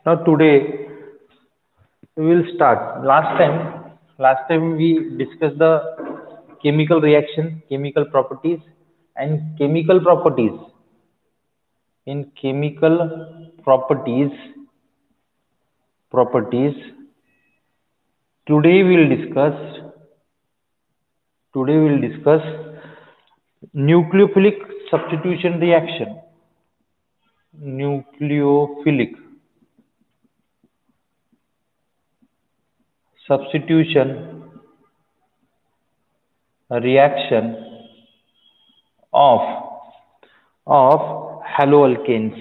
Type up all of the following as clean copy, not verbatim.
Now today we will start. Last time we discussed the chemical reaction, chemical properties, and chemical properties. In chemical properties, today we will discuss nucleophilic substitution reaction. Nucleophilic substitution reaction of of haloalkanes.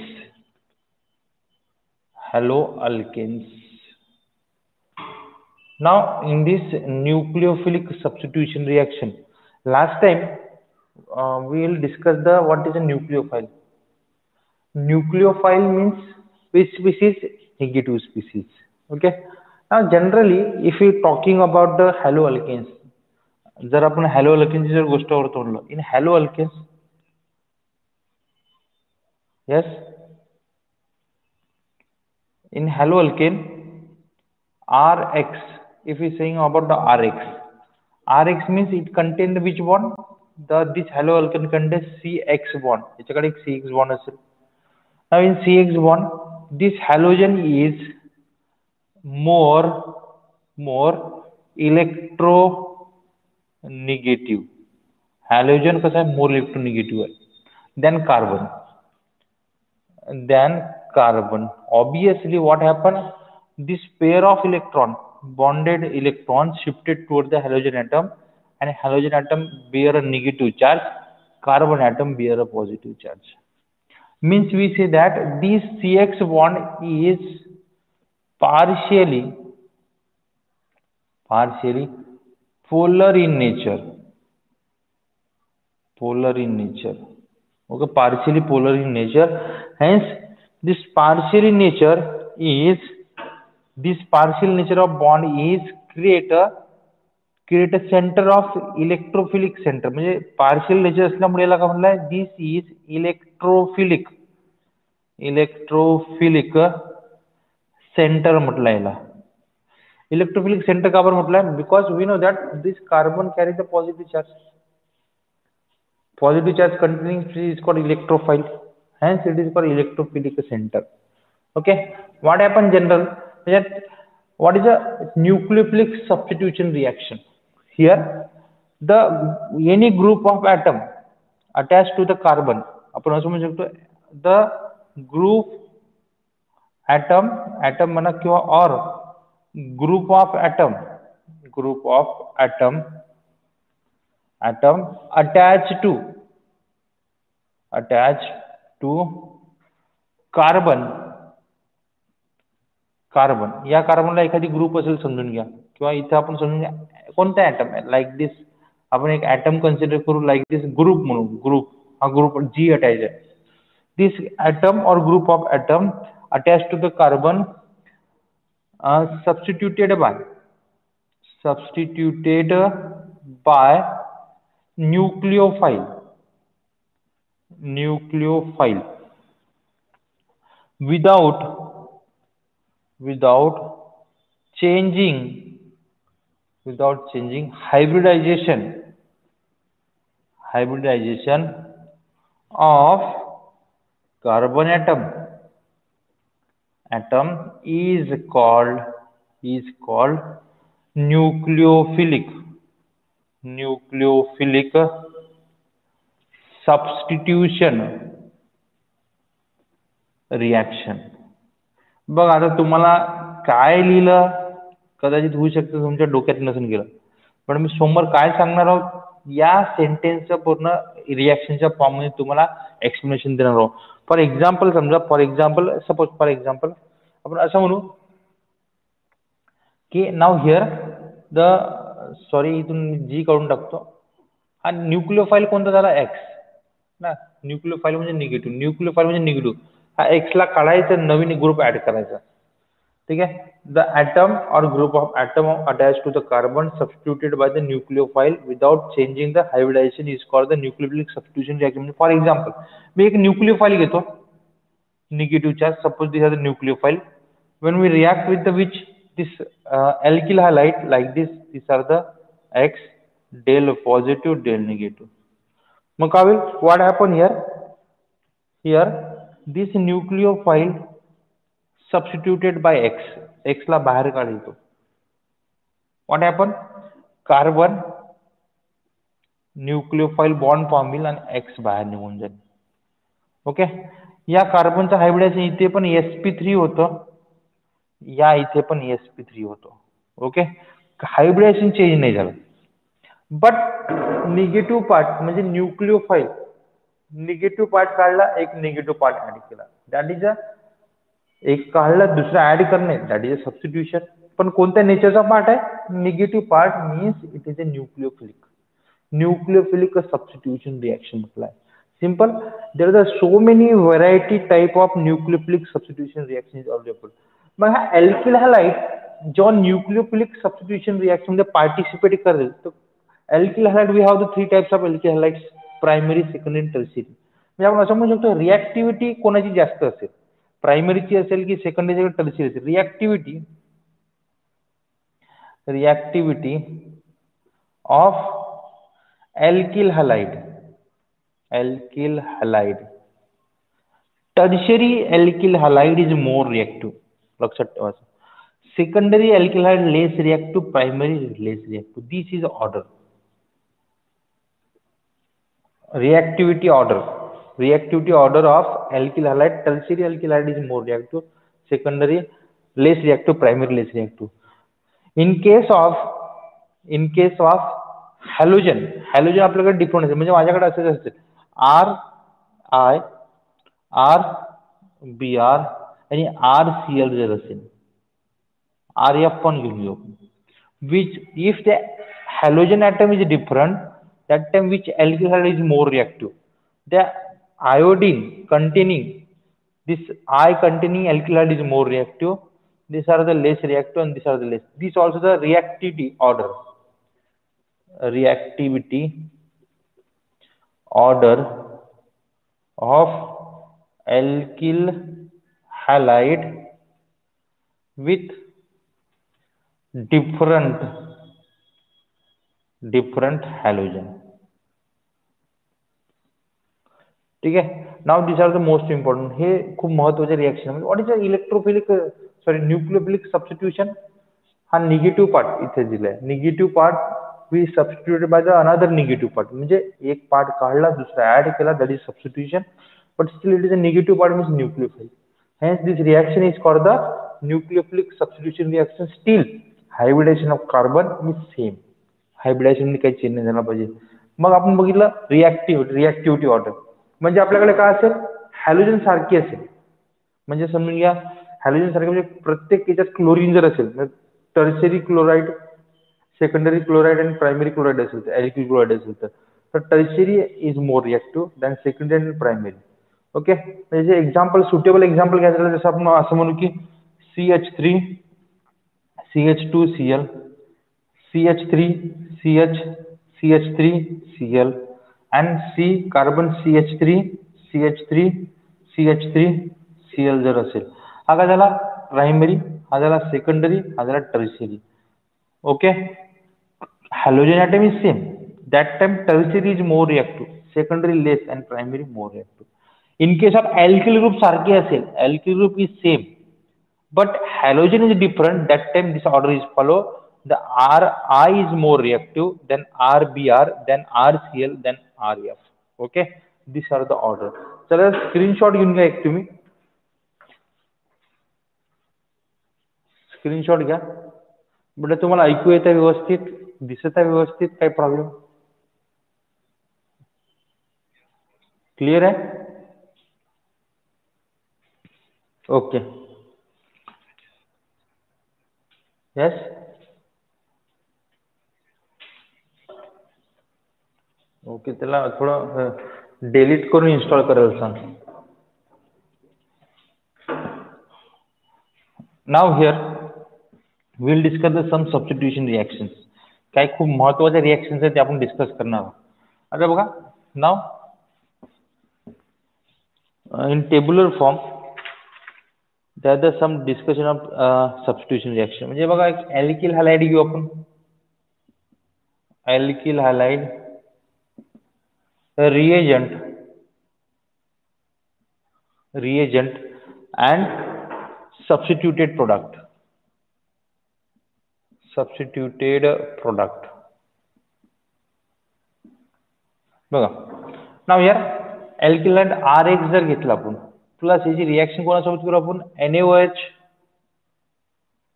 Haloalkanes. Now, in this nucleophilic substitution reaction, last time we will discuss the what is a nucleophile. Nucleophile means which species? Negative species. Okay. Now, generally, if we talking about the haloalkanes, जर आपण haloalkanes जर गोष्टीवर बोललो, in haloalkanes, yes, in haloalkane, Rx, if we saying about the Rx means it contains which bond? This haloalkane contains CX bond. याच्याकडे एक CX bond असेल. Now in CX bond, this halogen is more electronegative. Halogen कसा आहे? More electronegative आहे than carbon. Obviously, what happened? This pair of bonded electrons shifted towards the halogen atom, and halogen atom bear a negative charge, carbon atom bear a positive charge. Means we say that this CX bond is partially polar in nature. Okay, partially polar in nature. Hence, this partial nature of bond is create a center of electrophilic center. म्हणजे partial nature असल्यामुळे याला काय म्हणलाय? This is electrophilic center म्हटलं याला. Electrophilic center का बरं म्हटलंय? Because we know that this carbon carries a positive charge. Positive charge containing is called electrophile. Hence, it is called electrophilic center. Okay. What happens general? What is a nucleophilic substitution reaction? Here, any group of atom attached to the carbon. आपण असं म्हणू शकतो the group atom म्हणा किंवा or group of atom attached to carbon. या कार्बनला एखादी group असेल समजून घ्या, किंवा इथे आपण समजून घ्या कोणता ॲटम आहे. लाईक दिस आपण एक ॲटम कन्सिडर करू, लाईक दिस ग्रुप म्हणून. हा ग्रुप जी अटॅच आहे. This atom or group of atom attach to the carbon substituted by nucleophile without changing hybridization of carbon atom is called nucleophilic substitution reaction. बघ आता तुम्हाला काय लिहिलं कदाचित होऊ शकतं तुमच्या डोक्यात नसून गेलं, पण मी समोर काय सांगणार आहोत या सेंटेन्सचं पूर्ण रिॲक्शनच्या फॉर्म मध्ये तुम्हाला एक्सप्लेनेशन देणार आहोत. फॉर एक्झाम्पल आपण असं म्हणू की नाव हिअर इथून जी काढून टाकतो. हा न्यूक्लिओफाईल कोणता झाला? एक्स ना. न्यूक्लिओफाईल म्हणजे निगेटिव्ह. हा एक्स ला काढायचं, नवीन ग्रुप ऍड करायचा. ठीक आहे. The atom or group of atom attach to the carbon substituted by the nucleophile without changing the hybridization is called the nucleophilic substitution reaction. For example, मी एक nucleophile घेतो, negative charge. Suppose this are the nucleophile. when we react with the which this alkyl halide like this, these are the X, del positive, del negative. Makavil, what happened here? Here this nucleophile substituted by X ला बाहेर काढतो. What happened? Carbon nucleophile bond formal आणि X बाहेर निघून जाईल. Okay, या कार्बनचं hybridisation इथे पण sp3 होतं, या इथे पण sp3 होतं. ओके, हायब्रिडायझेशन चेंज नाही झालं. बट निगेटिव्ह पार्ट म्हणजे न्यूक्लिओफाइल निगेटिव्ह पार्ट काढला, एक निगेटिव्ह पार्ट ऍड केला. दॅट इज अ एक काढला दुसरा ऍड करणे, दॅट इज अ सबस्टिट्यूशन. पण कोणत्या नेचरचा पार्ट आहे? Negative part means it is a nucleophilic. Nucleophilic substitution reaction म्हटलं आहे. Simple. There are so many variety type of nucleophilic substitution reactions available. मग हा alkyl halide जो nucleophilic substitution reaction मध्ये participate करेल, तर alkyl halide we have the three types of alkyl halides, primary, secondary, tertiary. म्हणजे आपण असं म्हणू शकतो रिएक्टिव्हिटी कोणाची जास्त असेल, प्रायमरीची असेल की सेकंडरी की टर्शियरी असेल. रिएक्टिव्हिटी of alkyl halide, tertiary alkyl halide is more reactive. लक्षात ठेवायचं. Secondary alkyl halide less reactive, primary less reactive. This is order. Reactivity order of alkyl halide. Tertiary alkyl halide is more reactive, secondary less reactive, primary less reactive. In case of halogen आपल्याकडे different असेल. म्हणजे माझ्याकडे असं असेल RI, RBr आणि RCl जर असेल, RF पण घेऊन घेऊ, which if the halogen atom is different, that time which alkyl halide is more reactive? The iodine containing this I containing alkyl halide is more reactive. These are the less reactive and these are the less. This also the reactivity order of alkyl halide with different halogen. ठीक आहे. Now this are the most important. हे खूप महत्वाचे reaction. म्हणजे what is a electrophilic nucleophilic substitution. हा negative part इथे दिलाय. Negative part we substituted by the another negative part. म्हणजे एक पार्ट काढला दुसरा ऍड केला, that is substitution, but still it is a negative part, means nucleophile. Hence this reaction is called the nucleophilic substitution reaction. Still hybridization of carbon is same. hybridization मध्ये काही change नाही झाला पाहिजे. मग आपण बघितलं रिएक्टिव्हिटी ऑर्डर. म्हणजे आपल्याकडे काय असेल, हॅलोजन सारखी असेल. म्हणजे समजून घ्या हॅलोजन सारखे म्हणजे प्रत्येक याच्यात क्लोरीन जर असेल, टर्शरी क्लोराइड, सेकंडरी क्लोराइड आणि प्रायमरी क्लोराइड असेल, तर अल्किल क्लोराइड असेल, तर tertiary is more reactive than secondary आणि प्रायमरी. ओके, म्हणजे एक्झाम्पल सुटेबल एक्झाम्पल घ्यायचं झालं, जसं आपण असं म्हणू की CH3 CH2Cl, CH3 CH, CH3 Cl and C carbon CH3 CH3 CH3 Cl जर असेल, हा काय झाला प्रायमरी, हा झाला सेकंडरी, हा झाला tertiary. Okay, halogen atom is same. That time tertiary is more reactive, secondary less and primary more reactive. In case of alkyl group सारखी असेल, alkyl group is same, but halogen is different. That time this order is follow. The Ri is more reactive, then RBr, then RCl, then RF. Okay, these are the order. चला screenshot घेऊन घ्या एक तुम्ही. Screenshot घ्या. म्हणजे तुम्हाला ऐकू येतं व्यवस्थित, दिसत आहे व्यवस्थित, काही प्रॉब्लेम? क्लिअर आहे? Okay, yes. ओके, त्याला थोडं डिलीट करून इन्स्टॉल करायला सांग. Now here will discuss the some substitution reactions. काही खूप महत्वाच्या रिएक्शन्स आहेत ते आपण डिस्कस करणार आहोत. आता बघा, नाव इन टेब्युलर फॉर्म त्यात some discussion of substitution reaction. म्हणजे बघा एक अल्किल हॅलाइड घेऊ आपण. Alkyl halide reagent and substituted product. बघा नाव यार अल्किल हॅलाइड RH जर घेतला आपण प्लस याची रिएक्शन कोणासोबत करू आपण NaOH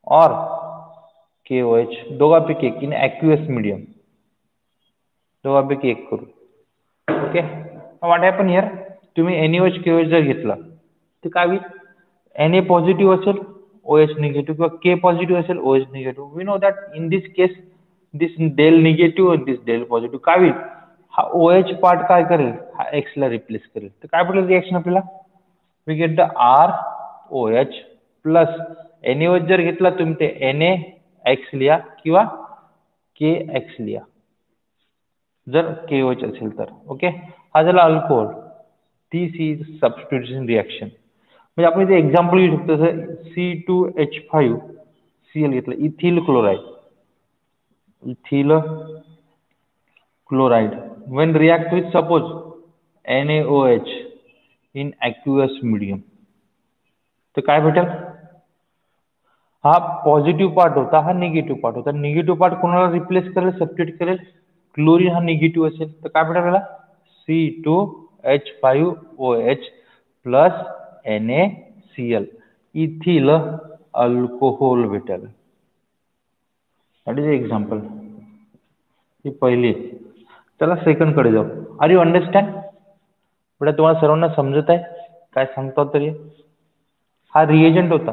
और KOH दोघांपैकी एक इन aqueous medium. दोघांपैकी एक करू. ओके व्हॉट हॅपन हियर तुम्ही NaOH KOH जर घेतला तर काय होईल Na पॉझिटिव्ह असेल OH निगेटिव्ह किंवा K पॉझिटिव्ह असेल OH negative. We know that in this case this del negative आणि दिस डेल पॉझिटिव्ह काय होईल हा OH पार्ट काय करेल हा X ला रिप्लेस करेल. तर काय पडेल रिएक्शन आपल्याला we get the ROH plus NaOH जर घेतला तुम्ही ते NaX लिहा किंवा KX लिहा जर KOH असेल तर. ओके हा झाला alcohol. This is substitution reaction. म्हणजे आपण इथे एक्झाम्पल घेऊ शकतो जसं C2H5Cl घेतलं ethyl chloride when react with suppose NaOH in aqueous medium तर काय भेटेल हा पॉझिटिव्ह पार्ट होता हा निगेटिव्ह पार्ट होता. निगेटिव्ह पार्ट कोणाला रिप्लेस करेल सबस्टिट्यूट करेल क्लोरीन हा निगेटिव्ह असेल तर काय भेटेल मला C2H5OH plus NaCl ethyl alcohol भेटेल. That is example. ही पहिली. चला सेकंड कडे जाऊ. आर यू अंडरस्टँड बेटा तुम्हाला सर्वांना समजत आहे काय सांगतो तरी. हा रिएजंट होता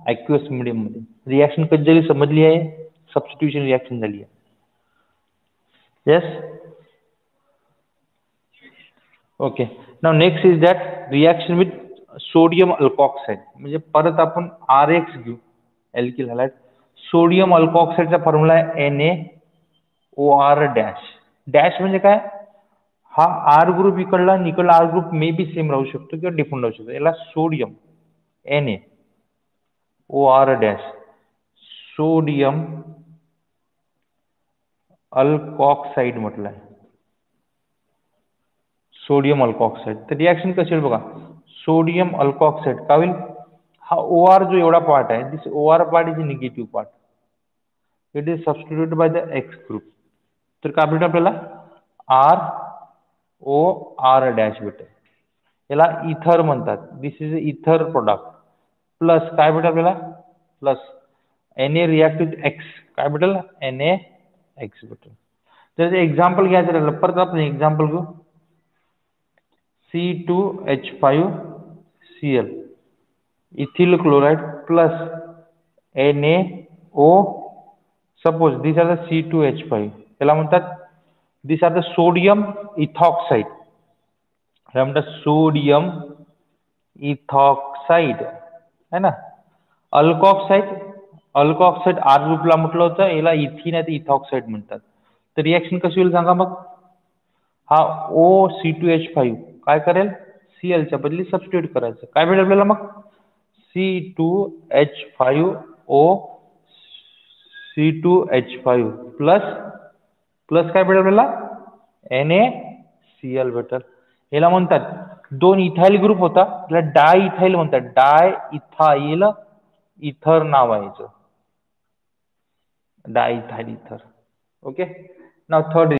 ॲक्युअस मीडियम मध्ये रिएक्शन कधी झाली समजली आहे सबस्टिट्यूशन रिएक्शन झाली आहे. Yes okay now next is that reaction with sodium alkoxide. म्हणजे परत आपण RH घेऊ अल्किल हॅलाइड. सोडियम अल्कॉक्साइडचा फॉर्म्युला आहे NaOR डॅश. डॅश म्हणजे काय हा R ग्रुप इकडला निकडला R group may be same राहू शकतो किंवा डिफरंट राहू शकतो. याला sodium NaOR dash sodium alkoxide म्हटलं आहे. सोडियम अल्कॉक्साइड तर रिएक्शन कशी होईल बघा सोडियम अल्कॉक्साइड काय होईल हा OR जो एवढा पार्ट आहे दिस OR part is negative part it is substituted by the X group. तर काय भेटेल आपल्याला ROR डॅश भेटेल. याला इथर म्हणतात. दिस इज इथर प्रोडक्ट प्लस काय भेटेल आपल्याला plus Na react with X काय भेटेल NaX भेटेल. तर एक्झाम्पल घ्यायचं राहिलं परत आपण एक्झाम्पल घेऊ C2H5Cl ethyl chloride plus NaO suppose these are the C2H5 याला म्हणतात these are the sodium ethoxide याला म्हणतात सोडियम इथॉक्साइड है ना. अल्कॉक्साइड R ग्रुपला म्हटलं होतं याला इथिन आहे इथॉक्साइड म्हणतात. तर रिएक्शन कशी होईल सांगा मग हा OC2H5 काय करेल Cl च्या बदली सबस्टिट्यूट करायचं काय भेटेल आपल्याला मग C2H5O C2H5 प्लस काय भेटेल आपल्याला NaCl भेटेल. याला म्हणतात दोन इथाइल ग्रुप होता त्याला डाय इथाइल म्हणतात. डाय इथाइल इथर नाव आहे याचं डाय इथाइल इथर. Okay now third